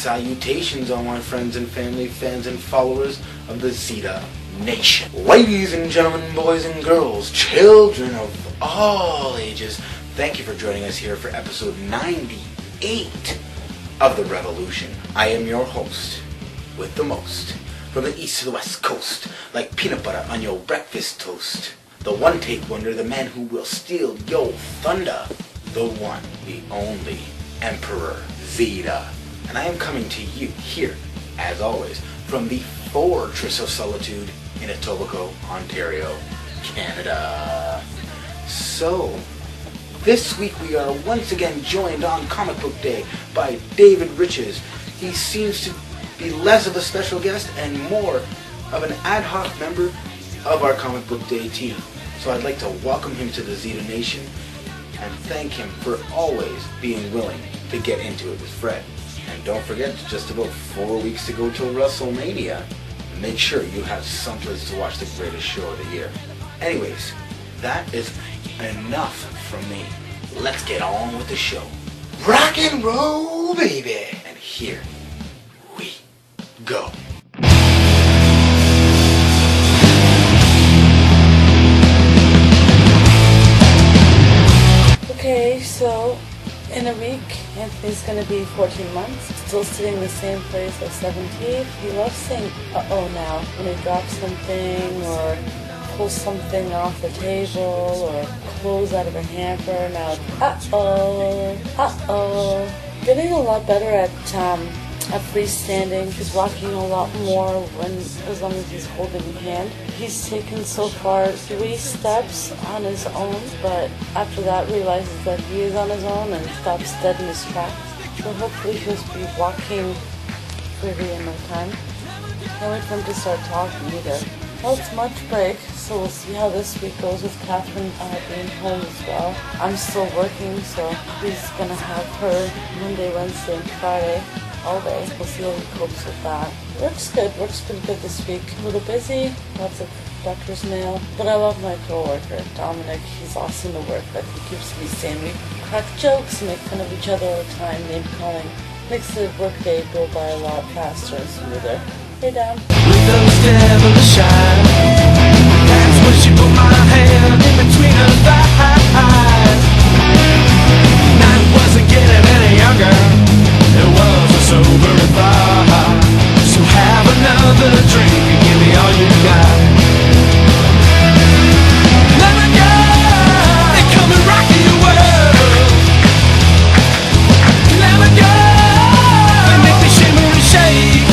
Salutations, all my friends and family, fans and followers of the Zita Nation. Ladies and gentlemen, boys and girls, children of all ages, thank you for joining us here for episode 98 of The Revolution. I am your host, with the most, from the east to the west coast, like peanut butter on your breakfast toast. The one-take wonder, the man who will steal your thunder, the one, the only, Emperor Zita. And I am coming to you here, as always, from the Fortress of Solitude in Etobicoke, Ontario, Canada. So, this week we are once again joined on Comic Book Day by David Riches. He seems to be less of a special guest and more of an ad hoc member of our Comic Book Day team. So I'd like to welcome him to the Zita Nation and thank him for always being willing to get into it with Fred. And don't forget, just about 4 weeks to go till WrestleMania. Make sure you have someplace to watch the greatest show of the year. Anyways, that is enough from me. Let's get on with the show. Rock and roll, baby! And here we go. Okay, so in a week, Anthony's going to be 14 months, still sitting in the same place as 17th. He loves saying uh-oh now when he drops something or pulls something off the table or clothes out of a hamper. Now it's uh-oh. Getting a lot better at freestanding. He's walking a lot more as long as he's holding the hand. He's taken so far 3 steps on his own, but after that realizes that he is on his own and stops dead in his tracks. So hopefully he'll be walking freely in no time. Can't wait for him to start talking either. Well, it's March break, so we'll see how this week goes with Catherine being home as well. I'm still working, so he's gonna have her Monday, Wednesday, and Friday all day. We'll see how he copes with that. Works pretty good this week. A little busy, lots of doctor's mail, but I love my co-worker, Dominic. He's awesome to work with. He keeps me sane. We crack jokes, make fun of each other all the time, name calling. Makes the workday go by a lot faster and smoother. Hey, Dom. With those devilish eyes, that's when she put my hand in between her thighs. Night wasn't getting any younger, it was a sober thought. So have another drink and give me all you got. Let me go and come and rock your world. Let me go and make me shimmer and shake.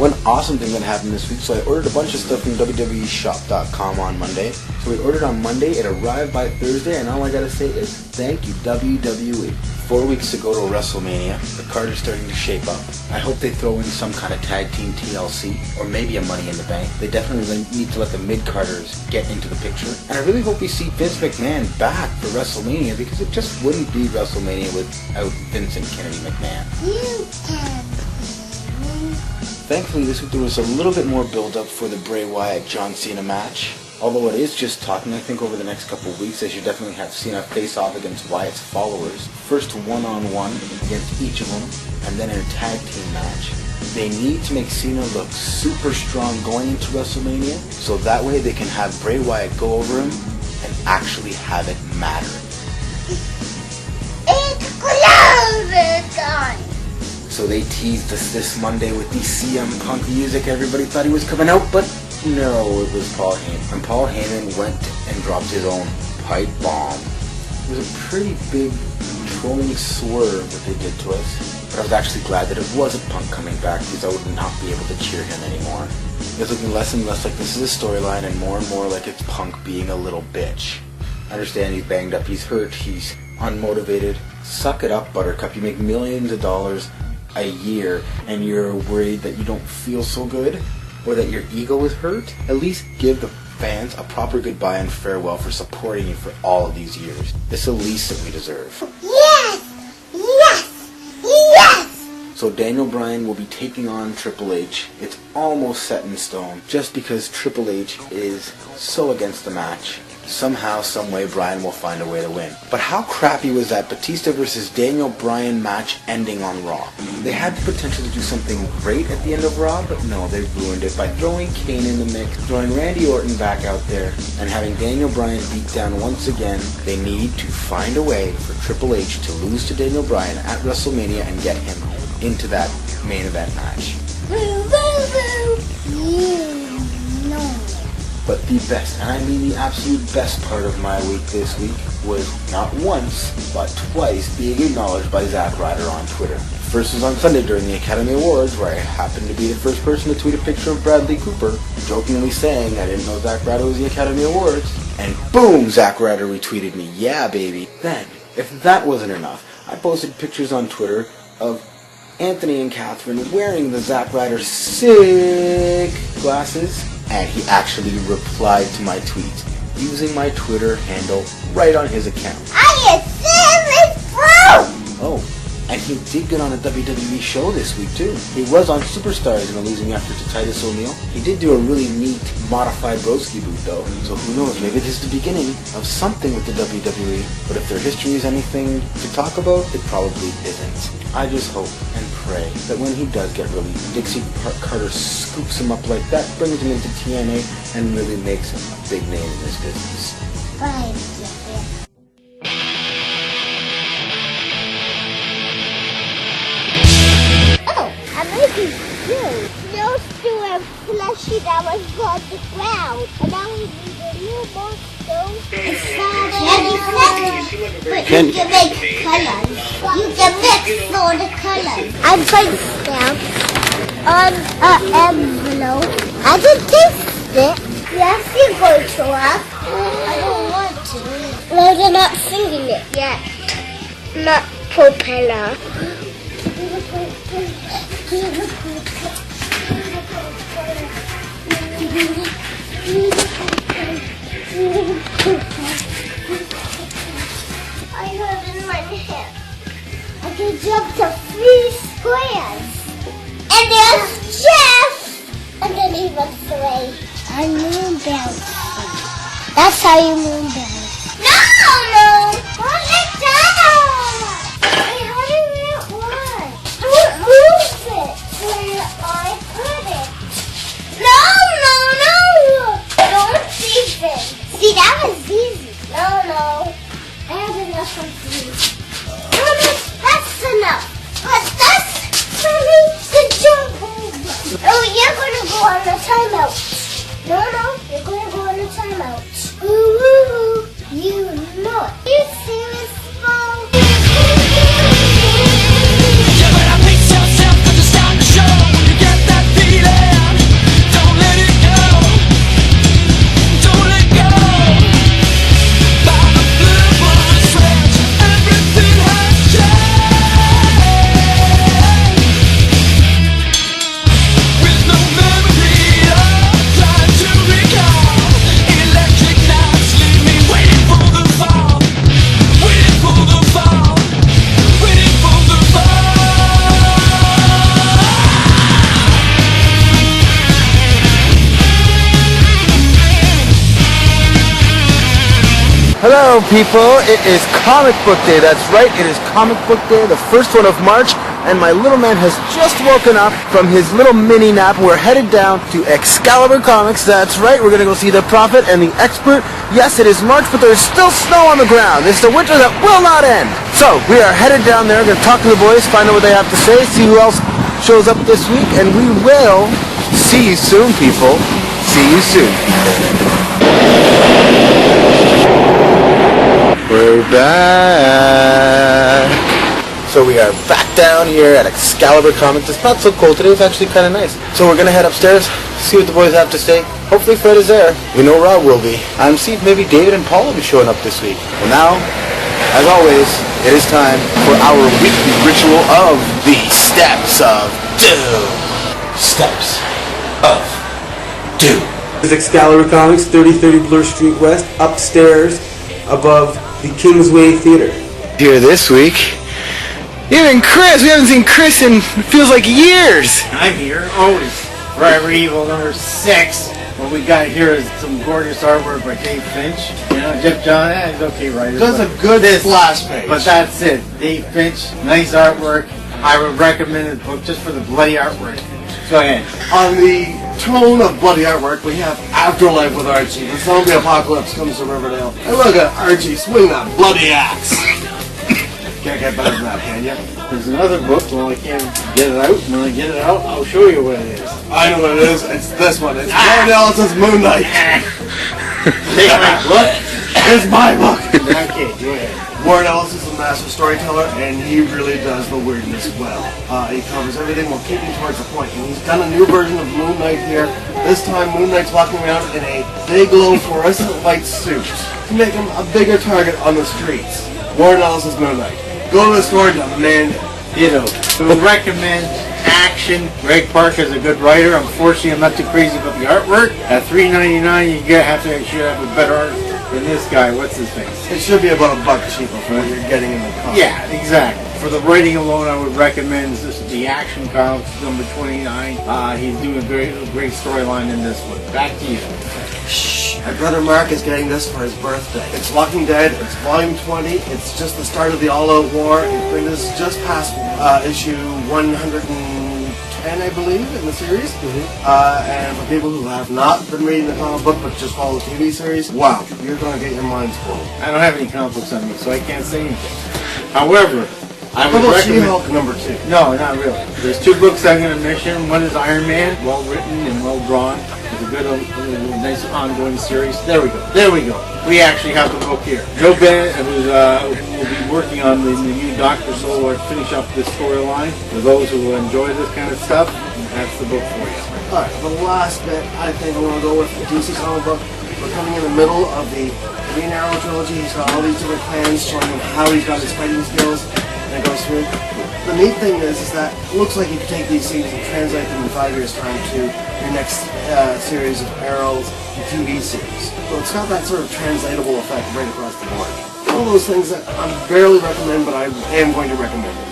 One awesome thing that happened this week, so I ordered a bunch of stuff from WWEshop.com on Monday. So we ordered on Monday, it arrived by Thursday, and all I gotta say is thank you, WWE. 4 weeks to go to WrestleMania. The card is starting to shape up. I hope they throw in some kind of tag team TLC, or maybe a Money in the Bank. They definitely need to let the mid-carders get into the picture. And I really hope we see Vince McMahon back for WrestleMania, because it just wouldn't be WrestleMania without Vincent Kennedy McMahon. Thankfully, this week there was a little bit more build-up for the Bray Wyatt-John Cena match. Although it is just talking, I think over the next couple of weeks, they should definitely have Cena face off against Wyatt's followers. First one-on-one against each of them, and then in a tag team match. They need to make Cena look super strong going into WrestleMania, so that way they can have Bray Wyatt go over him and actually have it matter. It's closer time! So they teased us this Monday with the CM Punk music. Everybody thought he was coming out, but no, it was Paul Heyman. And Paul Heyman went and dropped his own pipe bomb. It was a pretty big trolling swerve that they did to us. But I was actually glad that it wasn't Punk coming back, because I would not be able to cheer him anymore. It's looking less and less like this is a storyline and more like it's Punk being a little bitch. I understand he's banged up, he's hurt, he's unmotivated. Suck it up, Buttercup. You make millions of dollars a year and you're worried that you don't feel so good or that your ego is hurt. At least give the fans a proper goodbye and farewell for supporting you for all of these years. It's the least that we deserve. Yes! Yes! Yes! So Daniel Bryan will be taking on Triple H. It's almost set in stone just because Triple H is so against the match. Somehow, someway, Bryan will find a way to win. But how crappy was that Batista versus Daniel Bryan match ending on Raw? They had the potential to do something great at the end of Raw, but no, they ruined it by throwing Kane in the mix, throwing Randy Orton back out there, and having Daniel Bryan beat down once again. They need to find a way for Triple H to lose to Daniel Bryan at WrestleMania and get him into that main event match. But the best, and I mean the absolute best part of my week this week was not once, but twice being acknowledged by Zack Ryder on Twitter. First was on Sunday during the Academy Awards, where I happened to be the first person to tweet a picture of Bradley Cooper, jokingly saying I didn't know Zack Ryder was the Academy Awards. And boom, Zack Ryder retweeted me. Yeah, baby. Then, if that wasn't enough, I posted pictures on Twitter of Anthony and Catherine wearing the Zack Ryder sick glasses. And he actually replied to my tweet using my Twitter handle right on his account. I am serious, bro! Oh, and he did get on a WWE show this week too. He was on Superstars in a losing effort to Titus O'Neil. He did do a really neat modified broski boot though, so who knows, maybe this is the beginning of something with the WWE, but if their history is anything to talk about, it probably isn't. I just hope and pray that when he does get released, Dixie Carter scoops him up like that, brings him into TNA, and really makes him a big name in this business. Bye. Oh, I'm making you. Those two are fleshy that was on the ground. And now we need a new monster. It's not but you can make colors. You can mix all the colors. I'm going to stamp on an envelope. I can taste it. Yes, you're going to have. I don't want to. No, they're not singing it yet. Not propeller. I have in my hand. I can jump to 3 squares. And there's Jeff. And then even 3. I moon bounce. That's how you moon bounce. No! Put it down! I haven't yet one. Don't move it where I put it. No! Don't even. See, that was easy. No. I have enough of these. No, that's enough. But that's for me to jump over. Oh, you're going to go on a timeout. No, you're going to go on a timeout. Ooh, you know it. Hello, people. It is Comic Book Day. That's right. It is Comic Book Day, the first one of March, and my little man has just woken up from his little mini nap. We're headed down to Excalibur Comics. That's right. We're going to go see the Prophet and the Expert. Yes, it is March, but there's still snow on the ground. It's the winter that will not end. So, we are headed down there. We're going to talk to the boys, find out what they have to say, see who else shows up this week, and we will see you soon, people. See you soon, people. We're back. So we are back down here at Excalibur Comics. It's not so cold today. It's actually kind of nice. So we're going to head upstairs, see what the boys have to say. Hopefully Fred is there. We know Rob will be. I'm seeing maybe David and Paul will be showing up this week. Well, now, as always, it is time for our weekly ritual of the Steps of Doom. Steps of Doom. This is Excalibur Comics, 3030 Bloor Street West, upstairs above the Kingsway Theater. Here this week, even Chris. We haven't seen Chris in feels like years. I'm here, always. Forever Evil number 6. What we got here is some gorgeous artwork by Dave Finch. You know, Jeff John, he's okay writer. Does a good splash page. But that's it. Dave Finch, nice artwork. I would recommend this book just for the bloody artwork. Go ahead. On the tone of bloody artwork, we have Afterlife with Archie. The zombie apocalypse comes to Riverdale. And look at Archie swing that bloody axe. Can't get better than that, can you? There's another book. Well, I can't get it out. When I get it out, I'll show you what it is. I know what it is. It's this one. It's Warren Ellis's Moon Knight. Take my book. It's my book. Okay, go ahead. Warren Ellis is a master storyteller, and he really does the weirdness well. He covers everything while keeping towards the point. And he's done a new version of Moon Knight here. This time, Moon Knight's walking around in a big, low fluorescent light suit to make him a bigger target on the streets. Warren Ellis's Moon Knight. Go to the store, man. You know, we recommend action. Greg Park is a good writer. Unfortunately, I'm not too crazy about the artwork. At $3.99, you should have a better art than this guy. What's his face? It should be about $1 cheaper for what you're getting in the comic. Yeah, exactly. For the writing alone, I would recommend the Action Comics number 29. He's doing a great storyline in this one. Back to you. My brother Mark is getting this for his birthday. It's Walking Dead. It's volume 20. It's just the start of the all-out war. It is just past issue 110, I believe, in the series. And for people who have not been reading the comic book but just follow the TV series, wow, you're going to get your minds blown. I don't have any comic books on me, so I can't say anything. However, I would recommend... She-Hulk number 2? No, not really. There's 2 books I'm going to mention. One is Iron Man, well written and well drawn. It's a good, nice ongoing series. There we go. We actually have the book here. Joe Bennett, who will be working on the new Dr. Soul, will finish up this storyline. For those who will enjoy this kind of stuff, that's the book for you. Alright, the last bit I think I want to go with the DC comic book. We're coming in the middle of the Green Arrow trilogy. He's got all these different plans showing him how he's got his fighting skills. And it goes through. The neat thing is that it looks like you can take these scenes and translate them in 5 years' time to your next series of Arrows and TV series. So it's got that sort of translatable effect right across the board. One of those things that I barely recommend, but I am going to recommend it.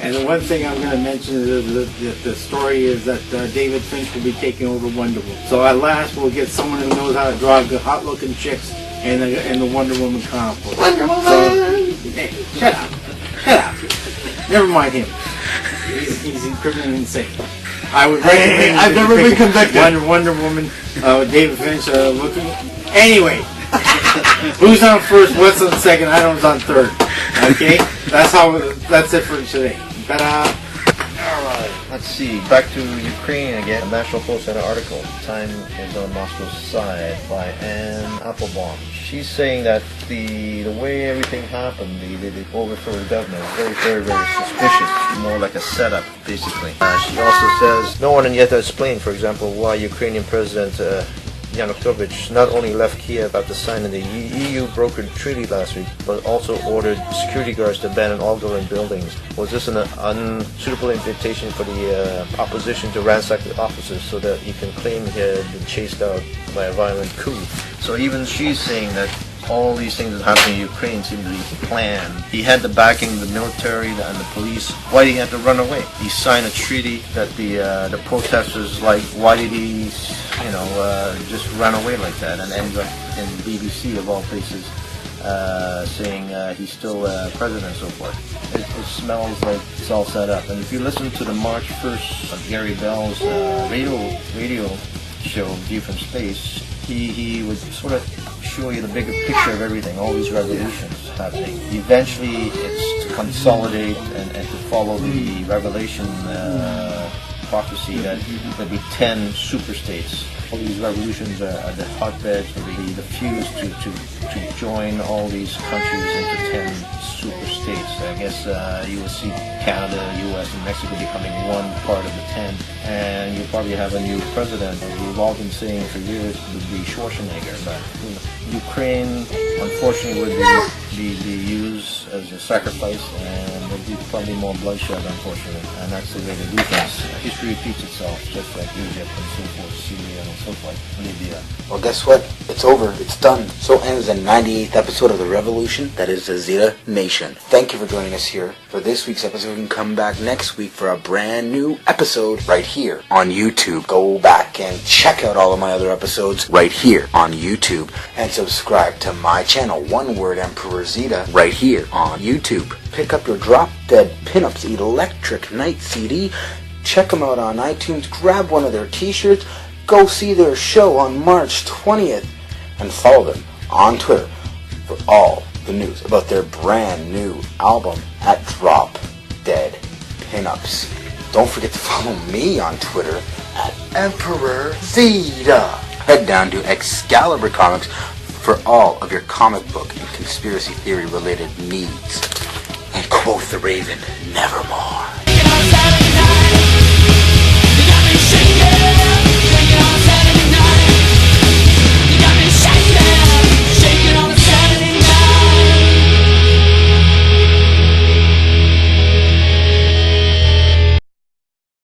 And the one thing I'm going to mention is the story is that David Finch will be taking over Wonder Woman. So at last we'll get someone who knows how to draw good hot-looking chicks in the Wonder Woman comic book. Wonder Woman! So, hey, shut up. Never mind him. He's criminally insane. I would recommend. I've never been convicted. Wonder Woman, David Finch looking. Anyway, who's on first? What's on second? I don't know who's on third. Okay, that's it for today. Ta-da. Alright, let's see. Back to Ukraine again. A National Post had an article. Time is on Moscow's side by Anne Applebaum. She's saying that the way everything happened, the overthrow of the government, is very suspicious. More like a setup, basically. She also says no one yet has explained, for example, why Ukrainian President Yanukovych not only left Kiev after signing the EU brokered treaty last week, but also ordered security guards to abandon all government buildings. Was this an unsuitable invitation for the opposition to ransack the offices so that he can claim he had been chased out by a violent coup? So even she's saying that all these things that happened in Ukraine seem to be planned. He had the backing of the military and the police. Why did he have to run away? He signed a treaty that the protesters like. Why did he, just run away like that and end up in BBC of all places saying he's still president and so forth. It smells like it's all set up. And if you listen to the March 1st of Gary Bell's radio show, View from Space, he would sort of show you the bigger picture of everything, all these revolutions happening. Eventually, it's to consolidate and to follow the Revelation prophecy that there'll be 10 super states. All these revolutions are the hotbeds for the fuse to join all these countries into 10 super states. I guess you will see Canada, US, and Mexico becoming one part of the 10, and you'll probably have a new president. We've all been saying for years it would be Schwarzenegger, but Ukraine, unfortunately, would be used as a sacrifice, and there'll be probably more bloodshed, unfortunately, and that's the way they do things. History repeats itself, just like Egypt and so forth, Syria and so forth, Libya. Well, guess what? It's over. It's done. So ends the 98th episode of The Revolution. That is the Zita Nation. Thank you for joining us here for this week's episode. You can come back next week for a brand new episode right here on YouTube. Go back and check out all of my other episodes right here on YouTube. And subscribe to my channel, one word, Emperor Zita, right here on YouTube. Pick up your Drop Dead Pinups Electric Night CD. Check them out on iTunes. Grab one of their t-shirts. Go see their show on March 20th. And follow them on Twitter for all the news about their brand new album at Drop Dead Pinups. Don't forget to follow me on Twitter at Emperor Zita. Head down to Excalibur Comics for all of your comic book and conspiracy theory related needs. And quote the Raven, nevermore.